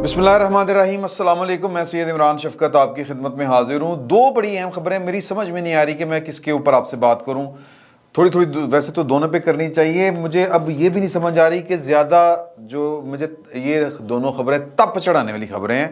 बिस्मिल्लाहिर्रहमानिर्रहीम। अस्सलाम वालेकुम। मैं सैयद इमरान शफकत आपकी खिदमत में हाजिर हूँ। दो बड़ी अहम खबरें, मेरी समझ में नहीं आ रही कि मैं किसके ऊपर आपसे बात करूँ। थोड़ी थोड़ी वैसे तो दोनों पे करनी चाहिए। मुझे अब ये भी नहीं समझ आ रही कि ज़्यादा जो मुझे ये दोनों खबरें तप चढ़ाने वाली खबरें हैं,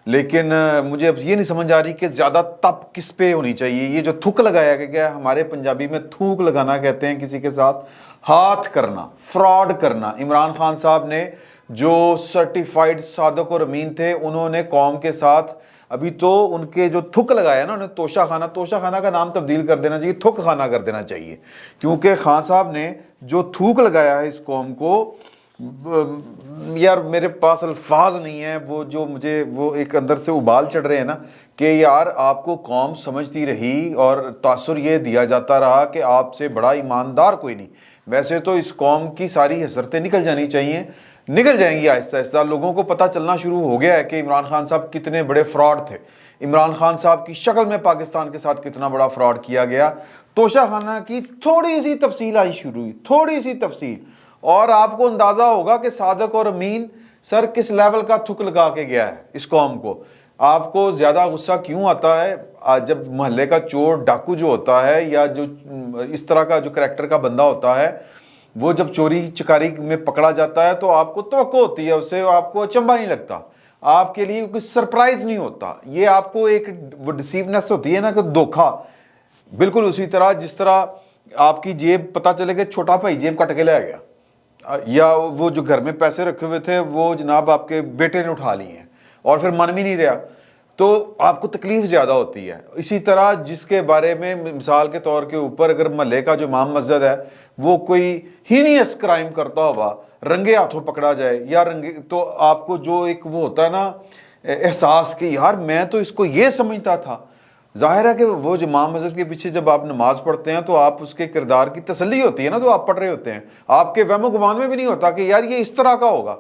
लेकिन मुझे अब ये नहीं समझ आ रही कि ज़्यादा तप किस पे होनी चाहिए। ये जो थूक लगाया गया, हमारे पंजाबी में थूक लगाना कहते हैं, किसी के साथ हाथ करना, फ्रॉड करना। इमरान खान साहब ने जो सर्टिफाइड सादक और अमीन थे, उन्होंने कौम के साथ अभी तो उनके जो थुक लगाया ना, उन्हें तोशा खाना का नाम तब्दील कर देना चाहिए, थुक खाना कर देना चाहिए। क्योंकि खान साहब ने जो थूक लगाया है इस कौम को, यार मेरे पास अल्फाज नहीं है। वो जो मुझे वो एक अंदर से उबाल चढ़ रहे हैं ना कि यार आपको कौम समझती रही और तासुर ये दिया जाता रहा कि आपसे बड़ा ईमानदार कोई नहीं। वैसे तो इस कौम की सारी हसरतें निकल जानी चाहिए, निकल जाएंगी आहिस्ता आहिस्ता। लोगों को पता चलना शुरू हो गया है कि इमरान खान साहब कितने बड़े फ्रॉड थे। इमरान खान साहब की शक्ल में पाकिस्तान के साथ कितना बड़ा फ्रॉड किया गया। तोशाखाना की थोड़ी सी तफसील आई शुरू हुई, थोड़ी सी तफसील, और आपको अंदाजा होगा कि सादक और अमीन सर किस लेवल का थुक लगा के गया है इस कौम को। आपको ज्यादा गुस्सा क्यों आता है जब मोहल्ले का चोर डाकू जो होता है, या जो इस तरह का जो करैक्टर का बंदा होता है, वो जब चोरी चकारी में पकड़ा जाता है तो आपको तवक्को होती है उससे, आपको अचंभा नहीं लगता, आपके लिए कोई सरप्राइज नहीं होता। ये आपको एक वो डिसीवनेस होती है ना, कि धोखा। बिल्कुल उसी तरह जिस तरह आपकी जेब पता चले कि छोटा भाई जेब कट के ले गया, या वो जो घर में पैसे रखे हुए थे वो जनाब आपके बेटे ने उठा लिए हैं और फिर मन भी नहीं रहा, तो आपको तकलीफ ज्यादा होती है। इसी तरह जिसके बारे में मिसाल के तौर के ऊपर अगर महल्ले का जो इमाम मस्जिद है वो कोई हीनियस क्राइम करता हुआ रंगे हाथों पकड़ा जाए, या रंगे, तो आपको जो एक वो होता है ना एहसास कि यार मैं तो इसको ये समझता था। जाहिर है कि वो जो इमाम मस्जिद के पीछे जब आप नमाज पढ़ते हैं तो आप उसके किरदार की तसल्ली होती है ना, तो आप पढ़ रहे होते हैं, आपके वहमो गुमान में भी नहीं होता कि यार ये इस तरह का होगा।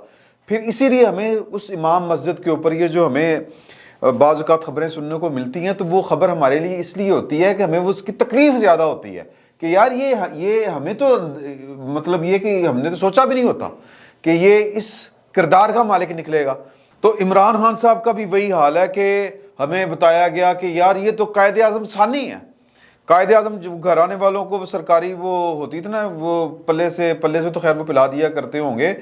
फिर इसीलिए हमें उस इमाम मस्जिद के ऊपर ये जो हमें बाज़ औक़ात खबरें सुनने को मिलती हैं, तो वो खबर हमारे लिए इसलिए होती है कि हमें वो उसकी तकलीफ ज़्यादा होती है कि यार ये हमें तो मतलब ये कि हमने तो सोचा भी नहीं होता कि ये इस किरदार का मालिक निकलेगा। तो इमरान खान साहब का भी वही हाल है कि हमें बताया गया कि यार ये तो कायदे आज़म सानी है। कायदे आज़म घर आने वालों को वो सरकारी वो होती थी ना, वो पल्ले से तो खैर वो पिला दिया करते होंगे,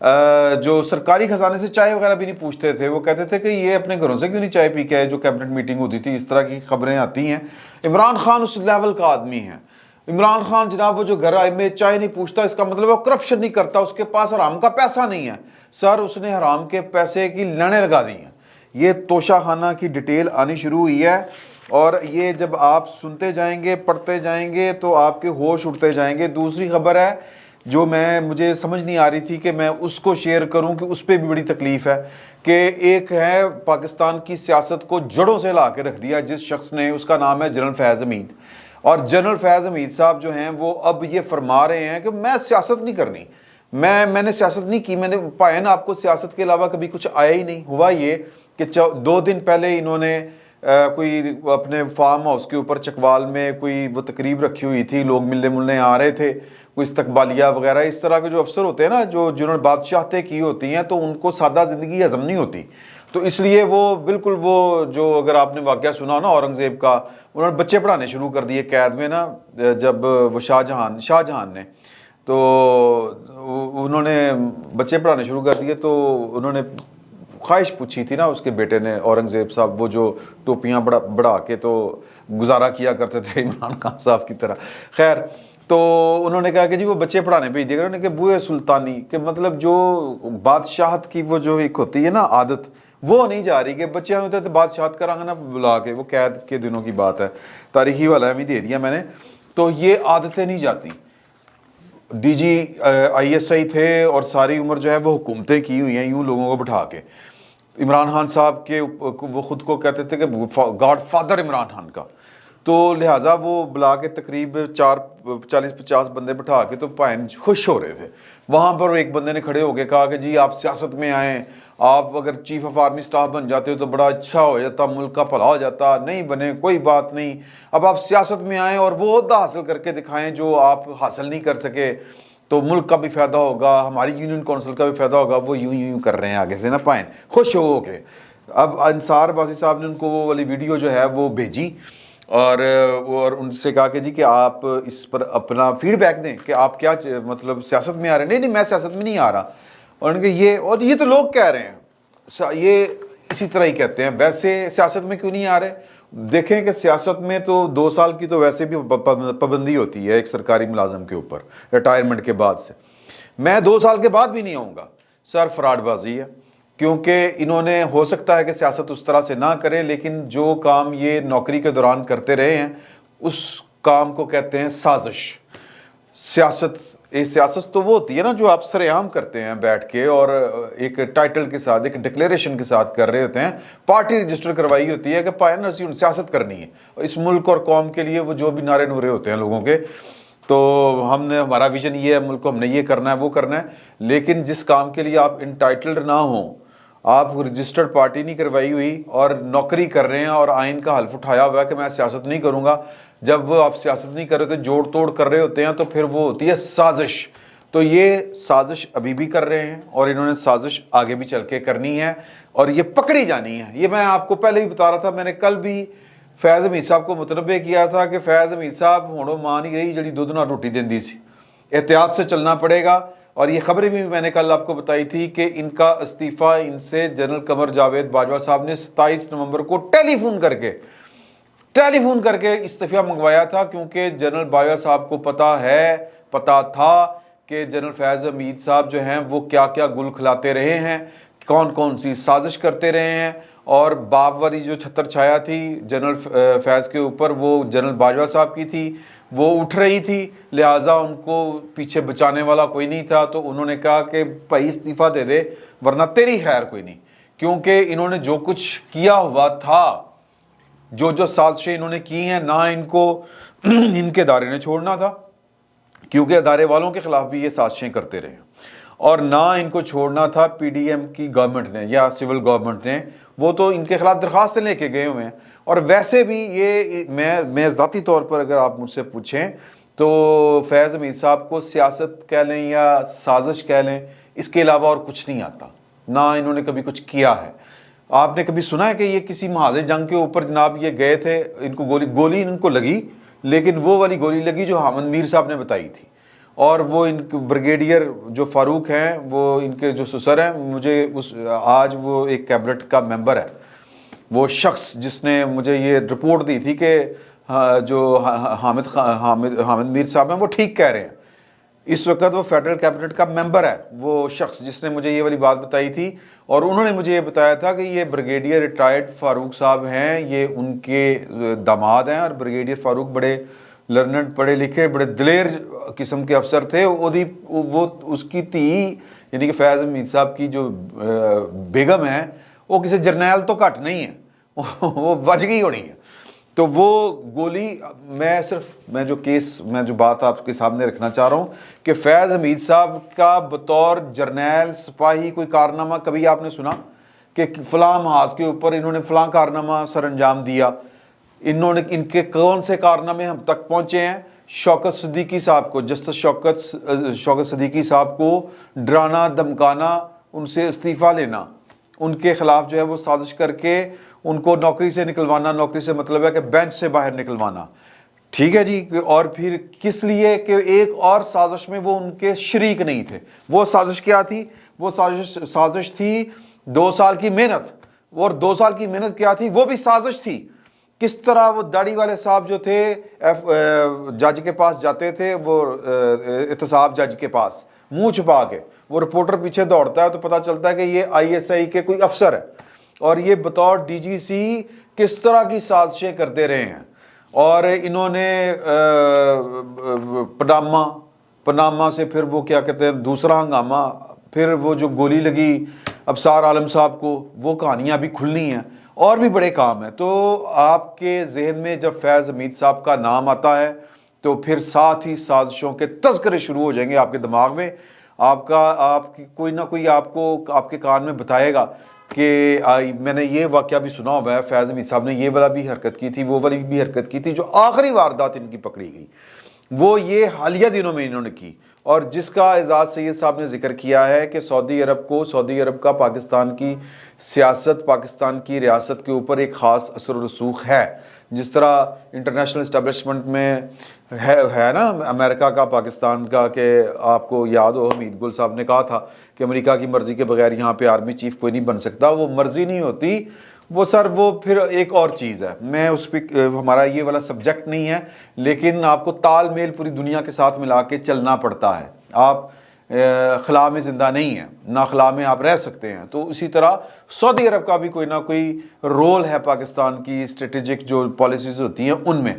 जो सरकारी खजाने से चाय वगैरह भी नहीं पूछते थे। वो कहते थे कि ये अपने घरों से क्यों नहीं चाय पी के आए, जो कैबिनेट मीटिंग होती थी, इस तरह की खबरें आती हैं। इमरान खान उस लेवल का आदमी है। इमरान खान जनाब वो जो घर में चाय नहीं पूछता, इसका मतलब वो करप्शन नहीं करता, उसके पास हराम का पैसा नहीं है। सर उसने हराम के पैसे की लड़ें लगा दी हैं। ये तोशाखाना की डिटेल आनी शुरू हुई है, और ये जब आप सुनते जाएंगे, पढ़ते जाएंगे, तो आपके होश उड़ते जाएंगे। दूसरी खबर है जो मुझे समझ नहीं आ रही थी कि मैं उसको शेयर करूं, कि उस पर भी बड़ी तकलीफ है कि एक है पाकिस्तान की सियासत को जड़ों से ला के रख दिया जिस शख्स ने, उसका नाम है जनरल फैज़ हमीद। और जनरल फैज़ हमीद साहब जो हैं वो अब ये फरमा रहे हैं कि मैं सियासत नहीं करनी, मैंने सियासत नहीं की, मैंने पाया ना आपको सियासत के अलावा कभी कुछ आया ही नहीं। हुआ ये कि 2 दिन पहले इन्होंने कोई अपने फार्म हाउस के ऊपर चकवाल में कोई वो तकरीब रखी हुई थी, लोग मिलने मुलने आ रहे थे, कोई इस्तकबालिया वगैरह इस तरह के जो अफसर होते हैं ना, जिन्होंने बादशाहतें की होती हैं, तो उनको सादा ज़िंदगी हज़म नहीं होती। तो इसलिए वो बिल्कुल वो जो अगर आपने वाक़या सुना हो ना औरंगज़ेब का, उन्होंने बच्चे पढ़ाने शुरू कर दिए कैद में ना, जब वो शाहजहां ने, तो उन्होंने बच्चे पढ़ाने शुरू कर दिए। तो उन्होंने ख्वाहिश पूछी थी ना उसके बेटे ने, औरंगज़ेब साहब, वो जो टोपियाँ बढ़ा के तो गुजारा किया करते थे इमरान खान साहब की तरह। खैर, तो उन्होंने कहा कि जी वो बच्चे पढ़ाने भेज दिएगा। उन्होंने कहा बुए सुल्तानी के मतलब जो बादशाहत की वो जो एक होती है ना आदत, वो नहीं जा रही कि बच्चे होते थे बादशाहत करांगे ना बुला के, वो कैद के दिनों की बात है, तारीखी वाला भी दे दिया मैंने। तो ये आदतें नहीं जाती। डीजी ISI थे और सारी उम्र जो है वो हुकूमतें की हुई हैं यूं लोगों को बिठा के। इमरान खान साहब के वो खुद को कहते थे कि गॉड फादर इमरान खान का, तो लिहाजा वो बुला के तकरीब 40-50 बंदे बिठा के तो भाई खुश हो रहे थे। वहाँ पर एक बंदे ने खड़े होकर कहा कि जी आप सियासत में आए, आप अगर चीफ ऑफ आर्मी स्टाफ बन जाते हो तो बड़ा अच्छा हो जाता, मुल्क का भला हो जाता, नहीं बने कोई बात नहीं, अब आप सियासत में आए और वो ओहदा हासिल करके दिखाएं जो आप हासिल नहीं कर सके। تو ملک کا بھی فائدہ ہوگا, ہماری یونین کونسل کا بھی فائدہ ہوگا. وہ یوں یوں کر رہے ہیں آگے سے نا پائن خوش ہو کے. اب انصار بازی صاحب نے ان کو وہ والی ویڈیو جو ہے وہ بھیجی اور ان سے کہا کہ جی کہ آپ اس پر اپنا فیڈ بیک دیں کہ آپ کیا مطلب سیاست میں آ رہے ہیں. نہیں میں سیاست میں نہیں آ رہا. اور ان کے یہ تو لوگ کہہ رہے ہیں, یہ اسی طرح ہی کہتے ہیں, ویسے سیاست میں کیوں نہیں آ رہے. دیکھیں کہ سیاست میں تو 2 سال کی تو ویسے بھی پابندی ہوتی ہے ایک سرکاری ملازم کے اوپر ریٹائرمنٹ کے بعد سے. میں 2 سال کے بعد بھی نہیں آؤں گا. سر فراڈ بازی ہے, کیونکہ انہوں نے ہو سکتا ہے کہ سیاست اس طرح سے نہ کریں, لیکن جو کام یہ نوکری کے دوران کرتے رہے ہیں اس کام کو کہتے ہیں سازش. سیاست تو وہ ہوتی ہے نا جو آپ سر عام کرتے ہیں بیٹھ کے اور ایک ٹائٹل کے ساتھ, ایک ڈکلیریشن کے ساتھ کر رہے ہوتے ہیں. پارٹی رجسٹر کروائی ہوتی ہے کہ پائن سیاست کرنی ہے, اور اس ملک اور قوم کے لیے وہ جو بھی نعرے نورے ہوتے ہیں لوگوں کے, تو ہمارا ویژن یہ ہے, ملک کو ہم نے یہ کرنا ہے وہ کرنا ہے. لیکن جس کام کے لیے آپ انٹائٹلڈ نہ ہوں, آپ رجسٹرڈ پارٹی نہیں کروائی ہوئی اور نوکری کر رہے ہیں اور آئین کا حلف اٹھایا ہوا ہے کہ میں سیاست نہیں کروں گا, جب وہ آپ سیاست نہیں کر رہے تو جوڑ توڑ کر رہے ہوتے ہیں, تو پھر وہ ہوتی ہے سازش. تو یہ سازش ابھی بھی کر رہے ہیں اور انہوں نے سازش آگے بھی چل کے کرنی ہے اور یہ پکڑی جانی ہے. یہ میں آپ کو پہلے بھی بتا رہا تھا, میں نے کل بھی فیض حمید صاحب کو متنبع کیا تھا کہ فیض حمید صاحب ہونو مان ہی رہی جڑی دودھ نہ روٹی دیندی سی, احتیاط سے چلنا پڑے گا. اور یہ خبریں بھی میں نے کل آپ کو بتائی تھی کہ ان کا استعفیٰ ان سے جنرل قمر جاوید باجوہ صاحب نے 27 نومبر کو ٹیلی فون کر کے استعفیٰ منگوایا تھا, کیونکہ جنرل باجوہ صاحب کو پتا تھا کہ جنرل فیض حمید صاحب جو ہیں وہ کیا کیا گل کھلاتے رہے ہیں, کون کون سی سازش کرتے رہے ہیں. اور باب والی جو چھتر چھایا تھی جنرل فیض کے اوپر وہ جنرل باجوہ صاحب کی تھی, وہ اٹھ رہی تھی, لہٰذا ان کو پیچھے بچانے والا کوئی نہیں تھا. تو انہوں نے کہا کہ بھائی استعفیٰ دے دے ورنہ تیری خیر کوئی نہیں, کیونکہ انہوں نے جو کچھ کیا ہوا تھا, جو سازشیں انہوں نے کی ہیں, نہ ان کو ان کے ادارے نے چھوڑنا تھا, کیونکہ ادارے والوں کے خلاف بھی یہ سازشیں کرتے رہے, اور نہ ان کو چھوڑنا تھا پی ڈی ایم کی گورنمنٹ نے یا سول گورنمنٹ نے, وہ تو ان کے خلاف درخواستیں لے کے گئے ہوئے ہیں. اور ویسے بھی یہ میں ذاتی طور پر اگر آپ مجھ سے پوچھیں تو فیض حمید صاحب کو سیاست کہہ لیں یا سازش کہہ لیں, اس کے علاوہ اور کچھ نہیں آتا, نہ انہوں نے کبھی کچھ کیا ہے. آپ نے کبھی سنا ہے کہ یہ کسی محاذ جنگ کے اوپر جناب یہ گئے تھے, ان کو گولی ان کو لگی, لیکن وہ والی گولی لگی جو حامد میر صاحب نے بتائی تھی. اور وہ ان بریگیڈیئر جو فاروق ہیں, وہ ان کے جو سسر ہیں, مجھے آج وہ ایک کیبنٹ کا ممبر ہے, وہ شخص جس نے مجھے یہ رپورٹ دی تھی کہ جو حامد میر صاحب ہیں وہ ٹھیک کہہ رہے ہیں, اس وقت وہ فیڈرل کیبنٹ کا ممبر ہے. وہ شخص جس نے مجھے یہ والی بات بتائی تھی, اور انہوں نے مجھے یہ بتایا تھا کہ یہ بریگیڈیئر ریٹائرڈ فاروق صاحب ہیں, یہ ان کے داماد ہیں, اور بریگیڈیئر فاروق بڑے لرنڈ پڑھے لکھے بڑے دلیر قسم کے افسر تھے. وہ اس کی تھی یعنی کہ فیض حمید صاحب کی جو بیگم ہے وہ کسی جرنیل تو گھٹ نہیں ہے, وہ بچ گئی ہونی ہے. تو وہ گولی میں جو بات آپ کے سامنے رکھنا چاہ رہا ہوں کہ فیض حمید صاحب کا بطور جرنیل سپاہی کوئی کارنامہ کبھی آپ نے سنا کہ فلاں محاذ کے اوپر انہوں نے فلاں کارنامہ سر انجام دیا؟ ان کے کون سے کارنامے ہم تک پہنچے ہیں؟ شوکت صدیقی صاحب کو, جسٹس شوکت صدیقی صاحب کو ڈرانا دھمکانا, ان سے استعفیٰ لینا, ان کے خلاف جو ہے وہ سازش کر کے ان کو نوکری سے نکلوانا, نوکری سے مطلب ہے کہ بینچ سے باہر نکلوانا. ٹھیک ہے جی. اور پھر کس لیے کہ ایک اور سازش میں وہ ان کے شریک نہیں تھے. وہ سازش کیا تھی؟ وہ سازش تھی 2 سال کی محنت. اور 2 سال کی محنت کیا تھی؟ وہ بھی سازش تھی. کس طرح وہ داڑھی والے صاحب جو تھے جج کے پاس جاتے تھے, وہ احتساب جج کے پاس منہ چھپا کے, وہ رپورٹر پیچھے دوڑتا ہے تو پتہ چلتا ہے کہ یہ ISI کے کوئی افسر ہے, اور یہ بطور DGC کس طرح کی سازشیں کرتے رہے ہیں. اور انہوں نے پناما سے پھر وہ کیا کہتے ہیں دوسرا ہنگامہ, پھر وہ جو گولی لگی ابصار عالم صاحب کو, وہ کہانیاں بھی کھلنی ہیں, اور بھی بڑے کام ہیں. تو آپ کے ذہن میں جب فیض حمید صاحب کا نام آتا ہے تو پھر ساتھ ہی سازشوں کے تذکرے شروع ہو جائیں گے آپ کے دماغ میں. کوئی نہ کوئی آپ کو آپ کے کان میں بتائے گا کہ میں نے یہ واقعہ بھی سنا ہوا ہے, فیض حمید صاحب نے یہ والا بھی حرکت کی تھی, وہ والی بھی حرکت کی تھی. جو آخری واردات ان کی پکڑی گئی وہ یہ حالیہ دنوں میں انہوں نے کی, اور جس کا اعزاز سید صاحب نے ذکر کیا ہے کہ سعودی عرب کا پاکستان کی سیاست، پاکستان کی ریاست کے اوپر ایک خاص اثر و رسوخ ہے، جس طرح انٹرنیشنل اسٹیبلشمنٹ میں ہے نا امریکہ کا پاکستان کا، کہ آپ کو یاد ہو حمید گل صاحب نے کہا تھا کہ امریکہ کی مرضی کے بغیر یہاں پہ آرمی چیف کوئی نہیں بن سکتا. وہ مرضی نہیں ہوتی، وہ سر وہ پھر ایک اور چیز ہے. میں اس پہ ہمارا یہ والا سبجیکٹ نہیں ہے، لیکن آپ کو تال میل پوری دنیا کے ساتھ ملا کے چلنا پڑتا ہے. آپ خلا میں زندہ نہیں ہیں، نہ خلا میں آپ رہ سکتے ہیں. تو اسی طرح سعودی عرب کا بھی کوئی نہ کوئی رول ہے پاکستان کی اسٹریٹجک جو پالیسیز ہوتی ہیں ان میں.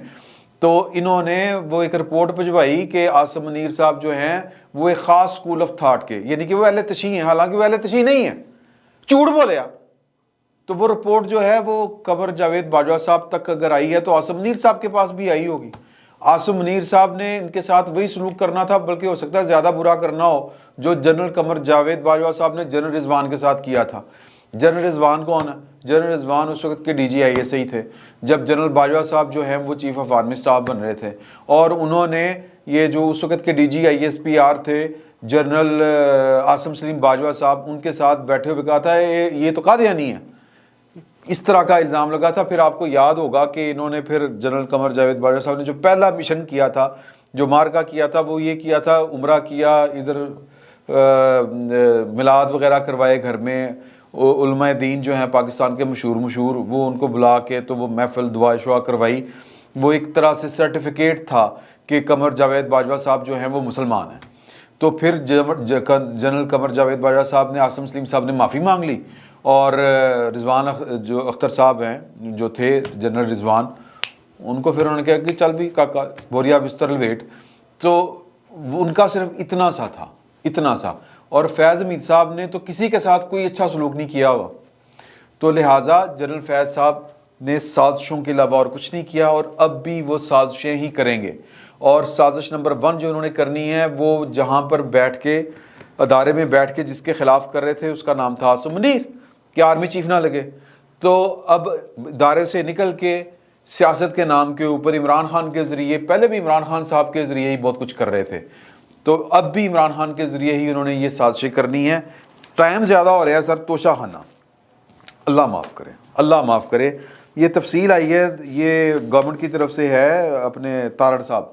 تو انہوں نے وہ ایک رپورٹ بھجوائی کہ عاصم منیر صاحب جو ہیں وہ ایک خاص اسکول آف تھاٹ کے، یعنی کہ وہ اہل تشیع ہیں، حالانکہ وہ اہل تشیع نہیں ہیں، جھوٹ بولے آپ. تو وہ رپورٹ جو ہے وہ قمر جاوید باجوہ صاحب تک اگر آئی ہے تو عاصم منیر صاحب کے پاس بھی آئی ہوگی. عاصم منیر صاحب نے ان کے ساتھ وہی سلوک کرنا تھا، بلکہ ہو سکتا ہے زیادہ برا کرنا ہو جو جنرل قمر جاوید باجوہ صاحب نے جنرل رضوان کے ساتھ کیا تھا. جنرل رضوان کون ہے؟ جنرل رضوان اس وقت کے DGIS ہی تھے جب جنرل باجوہ صاحب جو ہیں وہ چیف آف آرمی سٹاف بن رہے تھے. اور انہوں نے یہ جو اس وقت کے DGIS PR تھے جنرل عاصم سلیم باجوہ صاحب، ان کے ساتھ بیٹھے ہوئے کہا تھا یہ تو قادیانی ہے، اس طرح کا الزام لگا تھا. پھر آپ کو یاد ہوگا کہ انہوں نے پھر جنرل قمر جاوید باجوہ صاحب نے جو پہلا مشن کیا تھا، جو مارکا کیا تھا، وہ یہ کیا تھا، عمرہ کیا، ادھر میلاد وغیرہ کروائے گھر میں. علماء دین جو ہیں پاکستان کے مشہور وہ ان کو بلا کے تو وہ محفل دعا شعا کروائی. وہ ایک طرح سے سرٹیفکیٹ تھا کہ قمر جاوید باجوہ صاحب جو ہیں وہ مسلمان ہیں. تو پھر جنرل قمر جاوید باجوہ صاحب نے عاصم سلیم صاحب نے معافی مانگ لی، اور رضوان جو اختر صاحب ہیں جو تھے جنرل رضوان، ان کو پھر انہوں نے کہا کہ چل بھی کاکا بوریا بستر لپیٹ. تو ان کا صرف اتنا سا تھا، اتنا سا. اور فیض حمید صاحب نے تو کسی کے ساتھ کوئی اچھا سلوک نہیں کیا ہوا، تو لہٰذا جنرل فیض صاحب نے سازشوں کے علاوہ اور کچھ نہیں کیا، اور اب بھی وہ سازشیں ہی کریں گے. اور سازش نمبر 1 جو انہوں نے کرنی ہے وہ جہاں پر بیٹھ کے ادارے میں بیٹھ کے جس کے خلاف کر رہے تھے اس کا نام تھا عاصم منیر کہ آرمی چیف نہ لگے. تو اب ادارے سے نکل کے سیاست کے نام کے اوپر عمران خان کے ذریعے، پہلے بھی عمران خان صاحب کے ذریعے ہی بہت کچھ کر رہے تھے، تو اب بھی عمران خان کے ذریعے ہی انہوں نے یہ سازشیں کرنی ہے. ٹائم زیادہ ہو رہا ہے سر، توشہ خانہ، اللہ معاف کرے، اللہ معاف کرے. یہ تفصیل آئی ہے، یہ گورنمنٹ کی طرف سے ہے، اپنے تارڑ صاحب،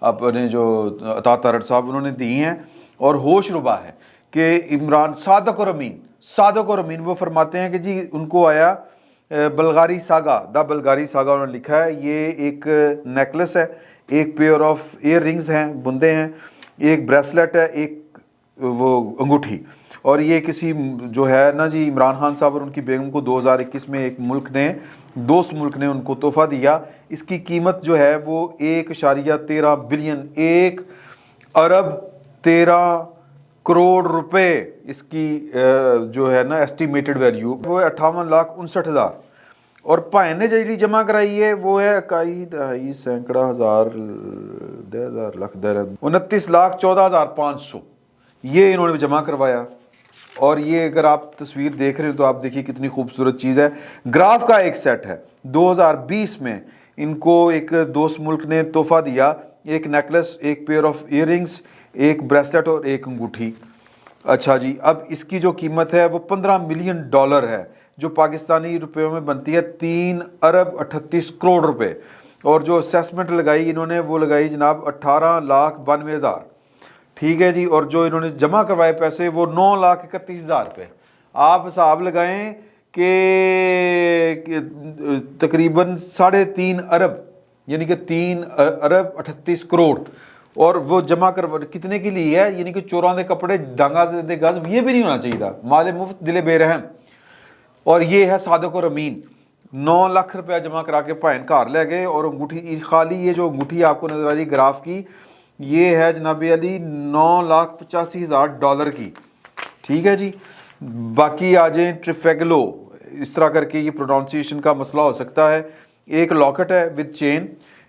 اپنے جو عطا تارڑ صاحب انہوں نے دی ہیں، اور ہوش ربا ہے کہ عمران صادق اور امین وہ فرماتے ہیں کہ جی ان کو آیا بلغاری ساگا، دا بلغاری ساگا انہوں نے لکھا ہے. یہ ایک نیکلس ہے، ایک پیئر آف ایئر رنگز ہیں، بندے ہیں، ایک بریسلیٹ ہے، ایک وہ انگوٹھی. اور یہ کسی جو ہے نا جی عمران خان صاحب اور ان کی بیگم کو 2021 میں ایک دوست ملک نے ان کو تحفہ دیا. اس کی قیمت جو ہے وہ 1.13 بلین، 1 ارب 13 کروڑ روپے اس کی جو ہے نا ایسٹیمیٹڈ ویلیو وہ ہے 58,59,000. اور بھائی نے جی جمع کرائی ہے وہ ہے 29,14,500، یہ انہوں نے جمع کروایا. اور یہ اگر آپ تصویر دیکھ رہے ہیں تو آپ دیکھیے کتنی خوبصورت چیز ہے. گراف کا ایک سیٹ ہے، 2020 میں ان کو ایک دوست ملک نے تحفہ دیا، ایک نیکلس، ایک پیئر آف ایئر رنگز، ایک بریسلیٹ اور ایک انگوٹھی. اچھا جی، اب اس کی جو قیمت ہے وہ $15 ملین ہے، جو پاکستانی روپیوں میں بنتی ہے 3 ارب 38 کروڑ روپے. اور جو اسیسمنٹ لگائی انہوں نے وہ لگائی جناب 18,92,000. ٹھیک ہے جی. اور جو انہوں نے جمع کروائے پیسے وہ 9,31,000 روپے. آپ حساب لگائیں کہ تقریباً 3.5 ارب، یعنی کہ 3 ارب 38 کروڑ. اور وہ جمع کتنے کے لیے ہے؟ یعنی کہ چوراں دے کپڑے ڈانگا دے گز، یہ بھی نہیں ہونا چاہیے تھا، مال مفت دل بے رحم. اور یہ ہے صادق اور امین، 9 لاکھ روپیہ جمع کرا کے بھائن گھر لے گئے. اور انگوٹھی خالی، یہ جو انگوٹھی آپ کو نظر آ رہی گراف کی، یہ ہے جناب علی $9,85,000 کی. ٹھیک ہے جی. باقی آ جائیں ٹریفیگلو، اس طرح کر کے یہ پروننسیشن کا مسئلہ ہو سکتا ہے. ایک لاکٹ ہے ود چین،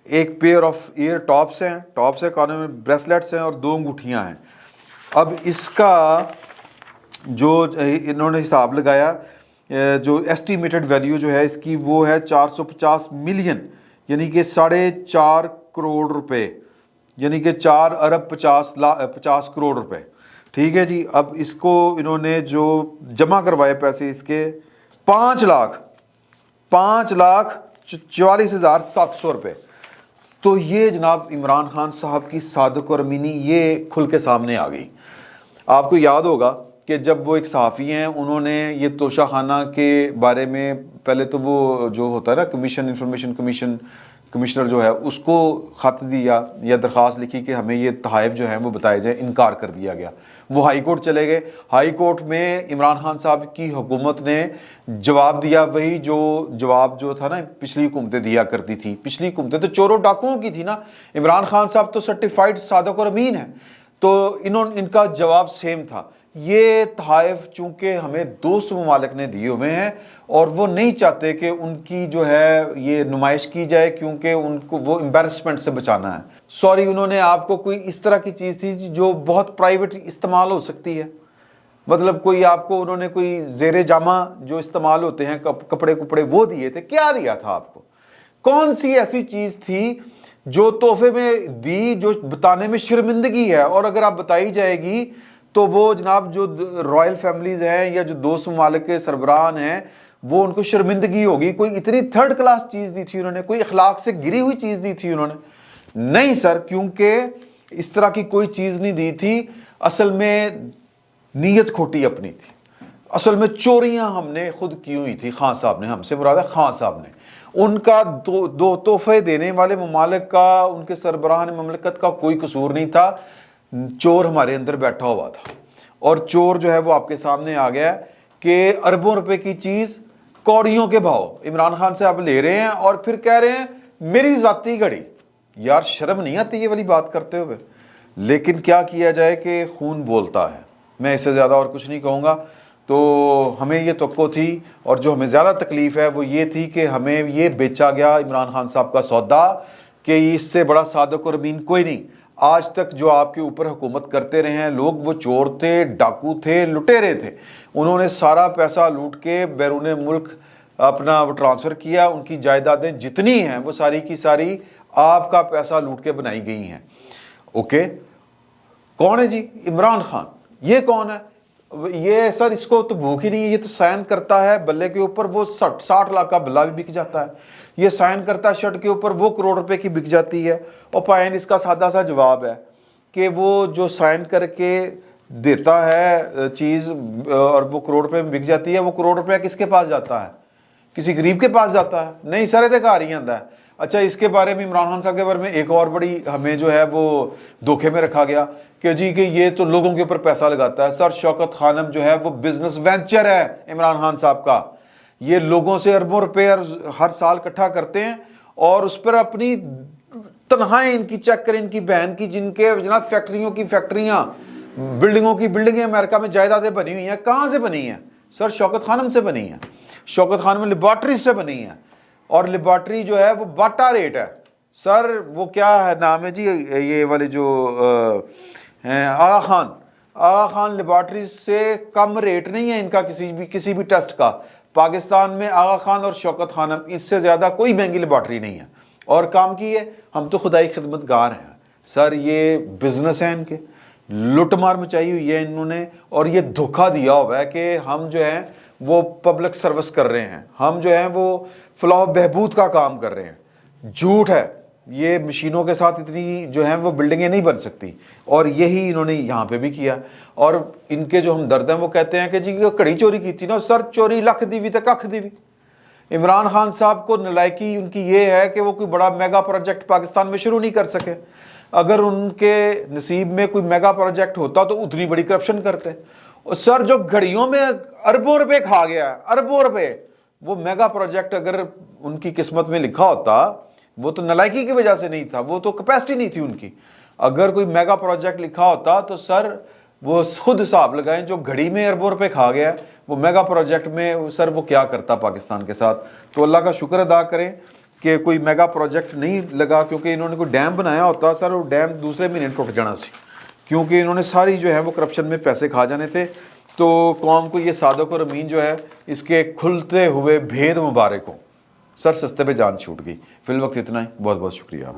ایک پیئر آف ایئر ٹاپس ہیں کانوں میں، بریسلیٹس ہیں، اور 2 انگوٹھیاں ہیں. اب اس کا جو انہوں نے حساب لگایا، جو ایسٹیمیٹڈ ویلیو جو ہے اس کی وہ ہے 450 ملین، یعنی کہ 4.5 کروڑ روپے. यानी कि 4 अरब 50 करोड़ रुपए। ठीक है जी। अब इसको इन्होंने जो जमा करवाए पैसे इसके 5,44,700 रुपए। तो ये जनाब इमरान खान साहब की सादक और अमीनी ये खुल के सामने आ गई। आपको याद होगा कि जब वो एक सहाफ़ी हैं, उन्होंने ये तोशाखाना के बारे में पहले तो वो जो होता है ना कमीशन, इंफॉर्मेशन कमीशन, कमिश्नर जो है उसको ख़त दिया या दरख्वास्त लिखी कि हमें ये तहाइफ जो है वो बताए जाए, इनकार कर दिया गया। वो हाई कोर्ट चले गए। हाई कोर्ट में इमरान खान साहब की हुकूमत ने जवाब दिया, वही जो जवाब जो था ना पिछली हुकूमतें दिया करती थी। पिछली हुकूमतें तो चोरों डाकुओं की थी ना, इमरान खान साहब तो सर्टिफाइड सादक और अमीन है, तो इनका जवाब सेम था। ये तहाइफ चूंकि हमें दोस्त ममालिक ने दिए हुए हैं और वो नहीं चाहते कि उनकी जो है ये नुमाइश की जाए, क्योंकि उनको वो एम्बैरसमेंट से बचाना है। सॉरी, उन्होंने आपको कोई इस तरह की चीज़ थी जो बहुत प्राइवेट इस्तेमाल हो सकती है, मतलब कोई आपको उन्होंने कोई जेरे जामा जो इस्तेमाल होते हैं कपड़े कुपड़े वो दिए थे। क्या दिया था आपको? कौन सी ऐसी चीज़ थी जो तोहफे में दी जो बताने में शर्मिंदगी है? और अगर आप बताई जाएगी तो वो जनाब जो रॉयल फैमिलीज हैं या जो दोस्त ममालिक के सरबराह हैं वो उनको शर्मिंदगी होगी। कोई इतनी थर्ड क्लास चीज़ दी थी उन्होंने? कोई अखलाक से गिरी हुई चीज़ दी थी उन्होंने? नहीं सर, क्योंकि इस तरह की कोई चीज़ नहीं दी थी। असल में नीयत खोटी अपनी थी। असल में चोरियां हमने खुद की हुई थी। खान साहब ने, हमसे मुराद है खान साहब ने, उनका दो तोहफे देने वाले ममालिक का, उनके सरबराह ममलकत का कोई कसूर नहीं था। चोर हमारे अंदर बैठा हुआ था और चोर जो है वो आपके सामने आ गया कि अरबों रुपए की चीज कौड़ियों के भाव इमरान खान से आप ले रहे हैं और फिर कह रहे हैं मेरी जाती घड़ी। यार शर्म नहीं आती ये वाली बात करते हुए? लेकिन क्या किया जाए कि खून बोलता है। मैं इससे ज्यादा और कुछ नहीं कहूंगा। तो हमें ये तवक्को थी और जो हमें ज्यादा तकलीफ है वो ये थी कि हमें ये बेचा गया इमरान खान साहब का सौदा कि इससे बड़ा सादक और अमीन कोई नहीं। आज तक जो आपके ऊपर हुकूमत करते रहे हैं लोग, वो चोर थे, डाकू थे, लुटेरे थे। उन्होंने सारा पैसा लूट के बैरून मुल्क अपना वो ट्रांसफ़र किया। उनकी जायदादें जितनी हैं वो सारी की सारी आपका पैसा लूट के बनाई गई हैं। ओके, कौन है जी इमरान खान? ये कौन है? ये सर इसको तो भूख ही नहीं है। ये तो साइन करता है बल्ले के ऊपर, वो 60 लाख का बल्ला भी बिक जाता है। ये साइन करता है शर्ट के ऊपर, वो करोड़ रुपए की बिक जाती है। और पायन इसका सादा सा जवाब है कि वो जो साइन करके देता है चीज़ और वो करोड़ रुपए में बिक जाती है, वो करोड़ रुपया किसके पास जाता है? किसी गरीब के पास जाता है? नहीं सर, अधिकार ही आता है। अच्छा, इसके बारे में इमरान खान साहब के बारे में एक और बड़ी हमें जो है वो धोखे में रखा गया कि जी कि ये तो लोगों के ऊपर पैसा लगाता है। सर शौकत खानम जो है वो बिजनेस वेंचर है इमरान खान साहब का। ये लोगों से अरबों रुपए हर साल इकट्ठा करते हैं और उस पर अपनी तनख्वाहें इनकी चेक करें, इनकी बहन की, जिनके जनाब फैक्ट्रियों की फैक्ट्रियां, बिल्डिंगों की बिल्डिंगें अमेरिका में जायदादें बनी हुई हैं। कहाँ से बनी हैं सर? शौकत खानम से बनी है। शौकत खानम लेबॉर्ट्री से बनी है और लेबॉर्ट्री जो है वो बाटा रेट है। सर वो क्या है नाम है जी ये वाले जो आगा खान लेबॉर्ट्री से कम रेट नहीं है इनका किसी भी टेस्ट का। पाकिस्तान में आगा खान और शौकत खानम, इससे ज्यादा कोई महंगी लेबॉर्ट्री नहीं है। और काम की है, हम तो खुदाई खिदमतगार हैं सर। ये बिजनेस है इनके, लुटमार मचाई हुई है इन्होंने और ये धोखा दिया हुआ है कि हम जो है वो पब्लिक सर्विस कर रहे हैं, हम जो है वो फलाह बहबूद का काम कर रहे हैं। झूठ है। ये मशीनों के साथ इतनी जो है वो बिल्डिंगें नहीं बन सकती और यही इन्होंने यहाँ पे भी किया। और इनके जो हमदर्द हैं वो कहते हैं कि जी कड़ी चोरी की थी ना सर, चोरी लख दीवी तो कख दीवी। इमरान खान साहब को नलायकी उनकी ये है कि वो कोई बड़ा मेगा प्रोजेक्ट पाकिस्तान में शुरू नहीं कर सके। अगर उनके नसीब में कोई मेगा प्रोजेक्ट होता तो उतनी बड़ी करप्शन करते। और सर जो घड़ियों में अरबों रुपए खा गया, अरबों रुपए, वो मेगा प्रोजेक्ट अगर उनकी किस्मत में लिखा होता, वो तो नलायकी की वजह से नहीं था, वो तो कैपेसिटी नहीं थी उनकी। अगर कोई मेगा प्रोजेक्ट लिखा होता तो सर वो खुद हिसाब लगाएं, जो घड़ी में अरबों रुपए खा गया वो मेगा प्रोजेक्ट में सर वो क्या करता पाकिस्तान के साथ। तो अल्लाह का शुक्र अदा करें कि कोई मेगा प्रोजेक्ट नहीं लगा, क्योंकि इन्होंने कोई डैम बनाया होता सर वो डैम दूसरे महीने टूट जाना सी, क्योंकि इन्होंने सारी जो है वो करप्शन में पैसे खा जाने थे। तो कौम को ये सादक और अमीन जो है इसके खुलते हुए भेद मुबारक हो। सर सस्ते पे जान छूट गई। फिल वक्त इतना ही, बहुत बहुत शुक्रिया।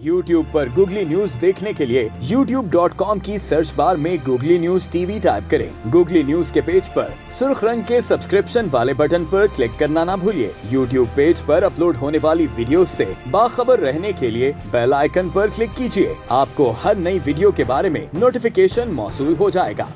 YouTube पर गूगली न्यूज देखने के लिए youtube.com की सर्च बार में गूगली न्यूज टीवी टाइप करें। गूगली न्यूज के पेज पर सुर्ख रंग के सब्सक्रिप्शन वाले बटन पर क्लिक करना ना भूलिए। YouTube पेज पर अपलोड होने वाली वीडियोस से बाखबर रहने के लिए बेल आइकन पर क्लिक कीजिए। आपको हर नई वीडियो के बारे में नोटिफिकेशन मौसूल हो जाएगा।